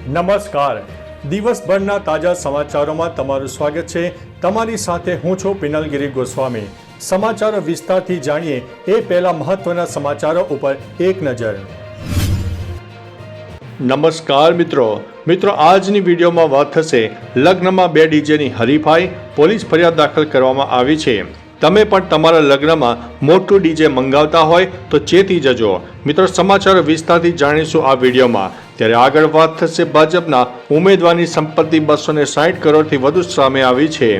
નમસ્કાર, દિવસભરના તાજા સમાચારોમાં તમારું સ્વાગત છે। તમારી સાથે હું છું પિનલગીરી ગોસ્વામી। સમાચારો વિસ્તારથી જાણીએ એ પહેલા મહત્વના સમાચારો ઉપર એક નજર। નમસ્કાર મિત્રો, આજની વિડીયોમાં વાત થશે લગ્નમાં 2 ડીજેની હરીફાઈ, પોલીસ ફરિયાદ દાખલ કરવામાં આવી છે। તમે પણ તમારા લગ્નમાં મોટું ડીજે મંગાવતા હોય તો ચેતી જજો। મિત્રો, સમાચારો વિસ્તારથી જાણીશું આ વિડીયોમાં। ત્યારે આગળ વાત થશે ભાજપના ઉમેદવારની સંપત્તિ 260 કરોડથી વધુ સામે આવી છે।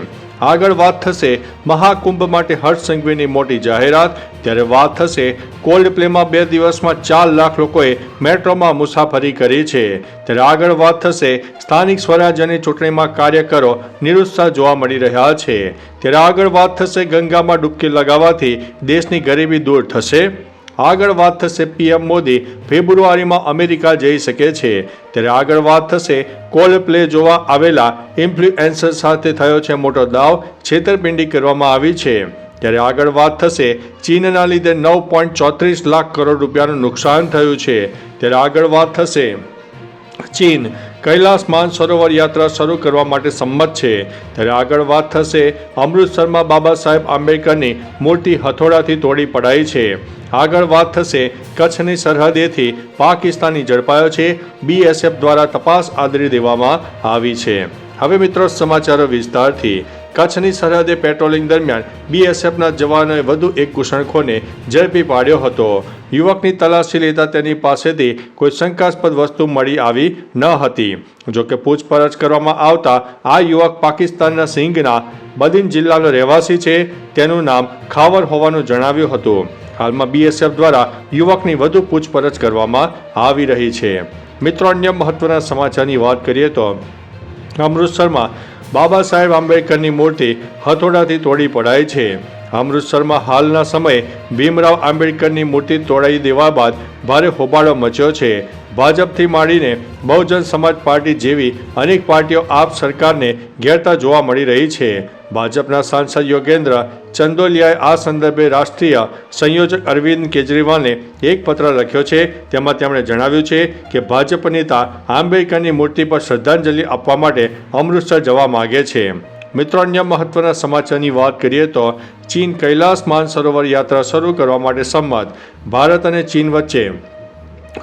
આગળ વાત થશે મહાકુંભ માટે હર્ષ સંઘવીની મોટી જાહેરાત। ત્યારે વાત થશે કોલ્ડ પ્લેમાં 2 દિવસમાં 4 લાખ લોકોએ મેટ્રોમાં મુસાફરી કરી છે। ત્યારે આગળ વાત થશે સ્થાનિક સ્વરાજ્યની ચૂંટણીમાં કાર્યકરો નિરુત્સાહ જોવા મળી રહ્યા છે। ત્યારે આગળ વાત થશે ગંગામાં ડૂબકી લગાવવાથી દેશની ગરીબી દૂર થશે। આગળ વાત થશે પીએમ મોદી ફેબ્રુઆરીમાં અમેરિકા જઈ શકે છે। ત્યારે આગળ વાત થશે કોલ્ડ પ્લે જોવા આવેલા ઇન્ફ્લુએન્સર સાથે થયો છે મોટો દાવ, છેતરપિંડી કરવામાં આવી છે। ત્યારે આગળ વાત થશે ચીનના લીધે 9.34 લાખ કરોડ રૂપિયાનું નુકસાન થયું છે। ત્યારે આગળ વાત થશે ચીન કૈલાસ માનસરોવર યાત્રા શરૂ કરવા માટે સંમત છે। ત્યારે આગળ વાત થશે અમૃતસરમાં બાબા સાહેબ આંબેડકરની મૂર્તિ હથોડાથી તોડી પડાઈ છે। આગળ વાત થશે કચ્છની સરહદેથી પાકિસ્તાની ઝડપાયો છે, BSF દ્વારા તપાસ આદરી દેવામાં આવી છે। હવે મિત્રો સમાચારો વિસ્તારથી। કચ્છની સરહદે પેટ્રોલિંગ દરમિયાન BSFના જવાનોએ વધુ એક ઘૂસણખોરને ઝડપી પાડ્યો હતો। યુવકની તલાશી લેતા તેની પાસેથી કોઈ શંકાસ્પદ વસ્તુ મળી આવી ન હતી। જોકે પૂછપરછ કરવામાં આવતા આ યુવક પાકિસ્તાનના સિંઘના બદીન જિલ્લાનો રહેવાસી છે। તેનું નામ ખાવર હોવાનું જણાવ્યું હતું। હાલમાં BSF દ્વારા યુવકની વધુ પૂછપરછ કરવામાં આવી રહી છે। મિત્રો, અન્ય મહત્વના સમાચારની વાત કરીએ તો અમૃતસરમાં બાબા સાહેબ આંબેડકરની મૂર્તિ હથોડાથી તોડી પડાઈ છે। અમૃતસરમાં હાલના સમયે ભીમરાવ આંબેડકરની મૂર્તિ તોડાઈ દેવા બાદ ભારે હોબાળો મચ્યો છે। ભાજપથી માંડીને બહુજન સમાજ પાર્ટી જેવી અનેક પાર્ટીઓ આપ સરકારને ઘેરતા જોવા મળી રહી છે। ભાજપના સાંસદ યોગેન્દ્ર ચંદોલિયાએ આ સંદર્ભે રાષ્ટ્રીય સંયોજક અરવિંદ કેજરીવાલને એક પત્ર લખ્યો છે। તેમાં તેમણે જણાવ્યું છે કે ભાજપ નેતા આંબેડકરની મૂર્તિ પર શ્રદ્ધાંજલિ આપવા માટે અમૃતસર જવા માગે છે। મિત્રો, અન્ય મહત્વના સમાચારની વાત કરીએ તો ચીન કૈલાસ માનસરોવર યાત્રા શરૂ કરવા માટે સંમત। ભારત અને ચીન વચ્ચે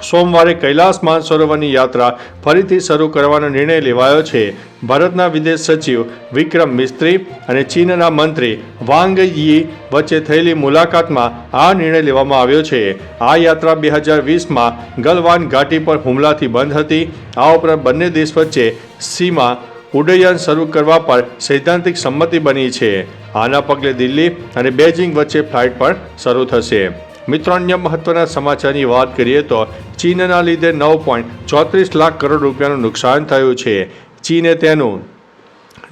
સોમવારે કૈલાસ માનસરોવરની યાત્રા ફરીથી શરૂ કરવાનો નિર્ણય લેવાયો છે। ભારતના વિદેશ સચિવ વિક્રમ મિસ્ત્રી અને ચીનના મંત્રી વાંગ યી વચ્ચે થયેલી મુલાકાતમાં આ નિર્ણય લેવામાં આવ્યો છે। આ યાત્રા 2020માં ગલવાન ઘાટી પર હુમલાથી બંધ હતી। આ ઉપરાંત બંને દેશ વચ્ચે સીમા ઉડ્ડયન શરૂ કરવા પર સૈદ્ધાંતિક સંમતિ બની છે। આના પગલે દિલ્હી અને બેઇજિંગ વચ્ચે ફ્લાઇટ પણ શરૂ થશે। મિત્રો, અન્ય મહત્વના સમાચારની વાત કરીએ તો ચીનના લીધે 9.34 લાખ કરોડ રૂપિયાનું નુકસાન થયું છે। ચીને તેનું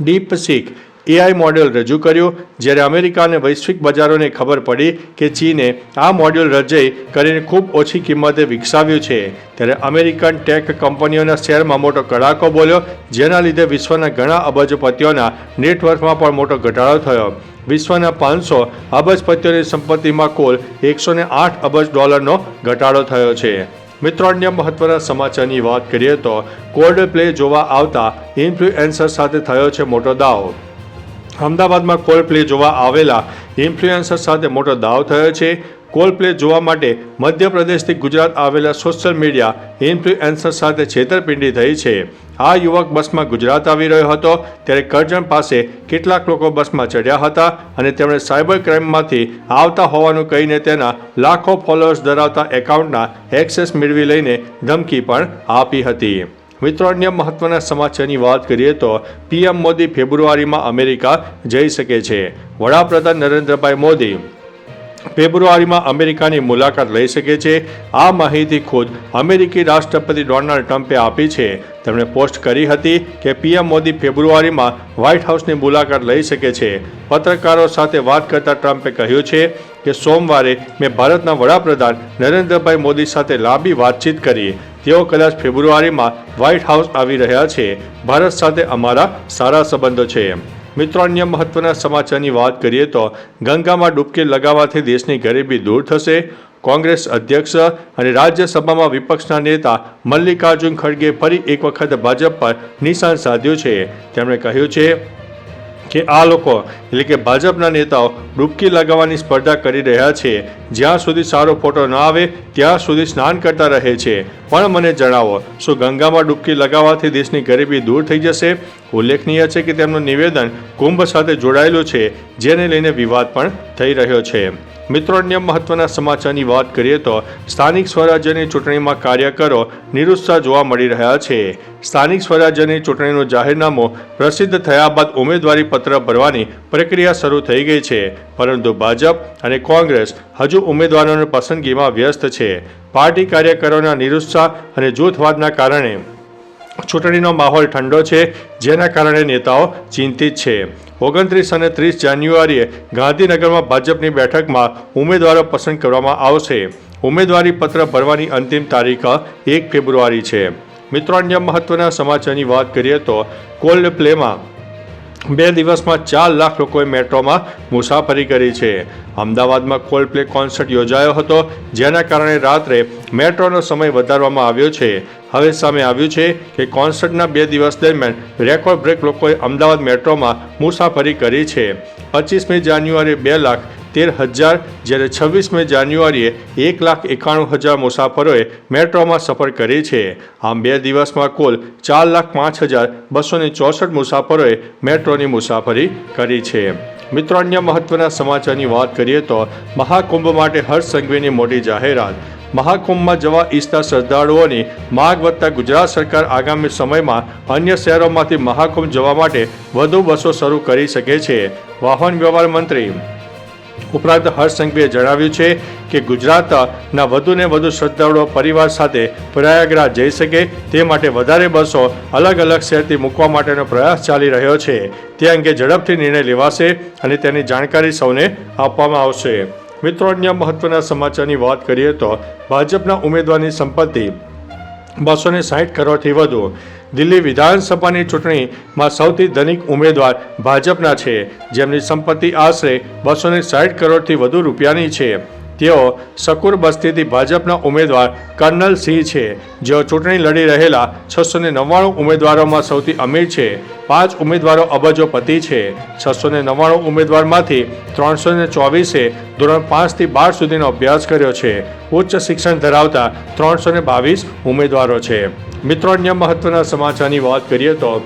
ડીપસીક AI મોડેલ રજૂ કર્યું, જ્યારે અમેરિકા અને વૈશ્વિક બજારોને ખબર પડી કે ચીને આ મોડ્યુલ રજૂ કરીને ખૂબ ઓછી કિંમતે વિકસાવ્યું છે। ત્યારે અમેરિકન ટેક કંપનીઓના શેરમાં મોટો કડાકો બોલ્યો, જેના લીધે વિશ્વના ઘણા અબજોપતિઓના નેટવર્કમાં પણ મોટો ઘટાડો થયો। વિશ્વના 500 અબજપતિઓની સંપત્તિમાં કુલ $108 અબજ ઘટાડો થયો છે। મિત્રો, અન્ય મહત્વના સમાચારની વાત કરીએ તો કોલ્ડ પ્લે જોવા આવતા ઇન્ફ્લુએન્સર સાથે થયો છે મોટો દાવ। અમદાવાદમાં કોલ્ડ પ્લે જોવા આવેલા ઇન્ફ્લુએન્સર સાથે મોટો દાવ થયો છે। કોલ્ડ પ્લે જોવા માટે મધ્યપ્રદેશથી ગુજરાત આવેલા સોશિયલ મીડિયા ઇન્ફ્લુએન્સર સાથે છેતરપિંડી થઈ છે। આ યુવક બસમાં ગુજરાત આવી રહ્યો હતો, ત્યારે કરજણ પાસે કેટલાક લોકો બસમાં ચડ્યા હતા અને તેમણે સાયબર ક્રાઇમમાંથી આવતા હોવાનું કહીને તેના લાખો ફોલોઅર્સ ધરાવતા એકાઉન્ટના એક્સેસ મેળવી લઈને ધમકી પણ આપી હતી। મિત્રો, અન્ય મહત્વના સમાચારની વાત કરીએ તો પીએમ મોદી ફેબ્રુઆરીમાં અમેરિકા જઈ શકે છે। વડાપ્રધાન નરેન્દ્રભાઈ મોદી ફેબ્રુઆરીમાં અમેરિકાની મુલાકાત લઈ શકે છે। આ માહિતી ખુદ અમેરિકી રાષ્ટ્રપતિ ડોનાલ્ડ ટ્રમ્પે આપી છે। તેમણે પોસ્ટ કરી હતી કે પીએમ મોદી ફેબ્રુઆરીમાં વ્હાઇટ હાઉસની મુલાકાત લઈ શકે છે। પત્રકારો સાથે વાત કરતા ટ્રમ્પે કહ્યું છે કે સોમવારે મેં ભારતના વડાપ્રધાન નરેન્દ્રભાઈ મોદી સાથે લાંબી વાતચીત કરી। તેઓ કદાચ ફેબ્રુઆરીમાં વ્હાઇટ હાઉસ આવી રહ્યા છે। ભારત સાથે અમારા સારા સંબંધો છે। મિત્રો, અન્ય મહત્વના સમાચારની વાત કરીએ તો ગંગામાં ડૂબકી લગાવવાથી દેશની ગરીબી દૂર થશે। કોંગ્રેસ અધ્યક્ષ અને રાજ્યસભામાં વિપક્ષના નેતા મલ્લિકાર્જુન ખડગે ફરી એક વખત ભાજપ પર નિશાન સાધ્યું છે. તેમણે કહ્યું છે કે આ લોકો એટલે કે ભાજપના નેતાઓ ડૂબકી લગાવવાની સ્પર્ધા કરી રહ્યા છે. જ્યાં સુધી સારો ફોટો ન આવે ત્યાં સુધી સ્નાન કરતા રહે છે. પણ મને જણાવો, શું ગંગામાં ડૂબકી લગાવવાથી દેશની ગરીબી દૂર થઈ જશે? ઉલ્લેખનીય છે કે તેમનું નિવેદન કુંભ સાથે જોડાયેલું છે, જેને લઈને વિવાદ પણ થઈ રહ્યો છે. મિત્રો, અન્ય મહત્વના સમાચારની વાત કરીએ તો સ્થાનિક સ્વરાજ્યની ચૂંટણીમાં કાર્યકરો નિરુત્સાહ જોવા મળી રહ્યા છે. સ્થાનિક સ્વરાજ્યની ચૂંટણીનું જાહેરનામું પ્રસિદ્ધ થયા બાદ ઉમેદવારી પત્ર ભરવાની પ્રક્રિયા શરૂ થઈ ગઈ છે, પરંતુ ભાજપ અને કોંગ્રેસ હજુ ઉમેદવારોની પસંદગીમાં વ્યસ્ત છે. પાર્ટી કાર્યકરોના નિરુત્સાહ અને જૂથવાદના કારણે ચૂંટણીનો માહોલ ઠંડો છે, જેના કારણે નેતાઓ ચિંતિત છે. 29 અને 30 જાન્યુઆરીએ ગાંધીનગરમાં ભાજપની બેઠકમાં ઉમેદવારો પસંદ કરવામાં આવશે. ઉમેદવારી પત્ર ભરવાની અંતિમ તારીખ 1 ફેબ્રુઆરી છે. મિત્રો, અન્ય મહત્વના સમાચારની વાત કરીએ તો કોલ્ડ પ્લેમાં 2 દિવસમાં 4 લાખ લોકોએ મેટ્રોમાં મુસાફરી કરી છે. અમદાવાદમાં કોલ્ડ પ્લે કોન્સર્ટ યોજાયો હતો, જેના કારણે રાત્રે મેટ્રોનો સમય વધારવામાં આવ્યો છે. હવે સામે આવ્યું છે કે કોન્સર્ટના 2 દિવસ દરમિયાન રેકોર્ડ બ્રેક લોકોએ અમદાવાદ મેટ્રોમાં મુસાફરી કરી છે. 25મી જાન્યુઆરીએ 2,13,000 જ્યારે 26મી જાન્યુઆરીએ 1,91,000 મુસાફરોએ મેટ્રોમાં સફર કરી છે. આમ 2 દિવસમાં કુલ 4,05,264 મુસાફરોએ મેટ્રોની મુસાફરી કરી છે. મિત્રો, અન્ય મહત્વના સમાચારની વાત કરીએ તો મહાકુંભ માટે હર્ષ સંઘવીની મોટી જાહેરાત. મહાકુંભમાં જવા ઈચ્છતા શ્રદ્ધાળુઓની માંગ વધતા ગુજરાત સરકાર આગામી સમયમાં અન્ય શહેરોમાંથી મહાકુંભ જવા માટે વધુ બસો શરૂ કરી શકે છે. વાહન વ્યવહાર મંત્રી ઉપરાંત હર્ષ સંઘવીએ જણાવ્યું છે કે ગુજરાતના વધુને વધુ શ્રદ્ધાળુઓ પરિવાર સાથે પ્રયાગરાજ જઈ શકે તે માટે વધારે બસો અલગ અલગ શહેરથી મૂકવા માટેનો પ્રયાસ ચાલી રહ્યો છે. તે અંગે ઝડપથી નિર્ણય લેવાશે અને તેની જાણકારી સૌને આપવામાં આવશે. મિત્રો, અન્ય મહત્વના સમાચારની વાત કરીએ તો ભાજપના ઉમેદવારની સંપત્તિ 260 કરોડથી વધુ. દિલ્હી વિધાનસભાની ચૂંટણીમાં સૌથી ધનિક ઉમેદવાર ભાજપના છે, જેમની સંપત્તિ આશરે 260 કરોડથી વધુ રૂપિયાની છે. તેઓ શકુર બસ્તીથી ભાજપના ઉમેદવાર કર્નલ સિંહ છે, જેઓ ચૂંટણી લડી રહેલા 699 ઉમેદવારોમાં સૌથી અમીર છે. 5 ઉમેદવારો અબજોપતિ છે. 699 ઉમેદવારમાંથી 324એ ધોરણ 5 થી 12 સુધીનો અભ્યાસ કર્યો છે. ઉચ્ચ શિક્ષણ ધરાવતા 322 ઉમેદવારો છે. મિત્રો, અન્ય મહત્વના સમાચારની વાત કરીએ તો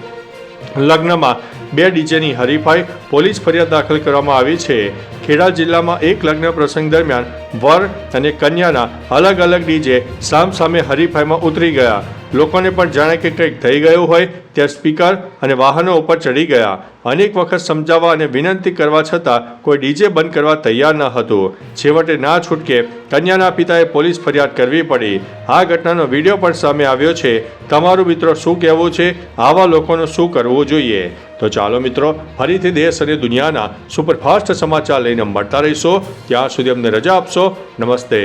લગ્નમાં 2 ડીજેની હરીફાઈ, પોલીસ ફરિયાદ દાખલ કરવામાં આવી છે. ખેડા જિલ્લામાં એક લગ્ન પ્રસંગ દરમિયાન વર અને કન્યાના અલગ અલગ ડીજે સામસામે હરીફાઈમાં ઉતરી ગયા. લોકોને પણ જાણે કે કંઈક થઈ ગયું હોય ત્યાં સ્પીકર અને વાહનો ઉપર ચડી ગયા. અનેક વખત સમજાવવા અને વિનંતી કરવા છતાં કોઈ ડીજે બંધ કરવા તૈયાર ન હતું. છેવટે ના છૂટકે કન્યાના પિતાએ પોલીસ ફરિયાદ કરવી પડી. આ ઘટનાનો વિડીયો પણ સામે આવ્યો છે. તમારું મિત્રો શું કહેવું છે? આવા લોકોનું શું કરવું જોઈએ? તો ચાલો મિત્રો, ફરીથી દેશ અને દુનિયાના સુપરફાસ્ટ સમાચાર લઈને મળતા રહીશો. ત્યાં સુધી અમને રજા આપશો. નમસ્તે.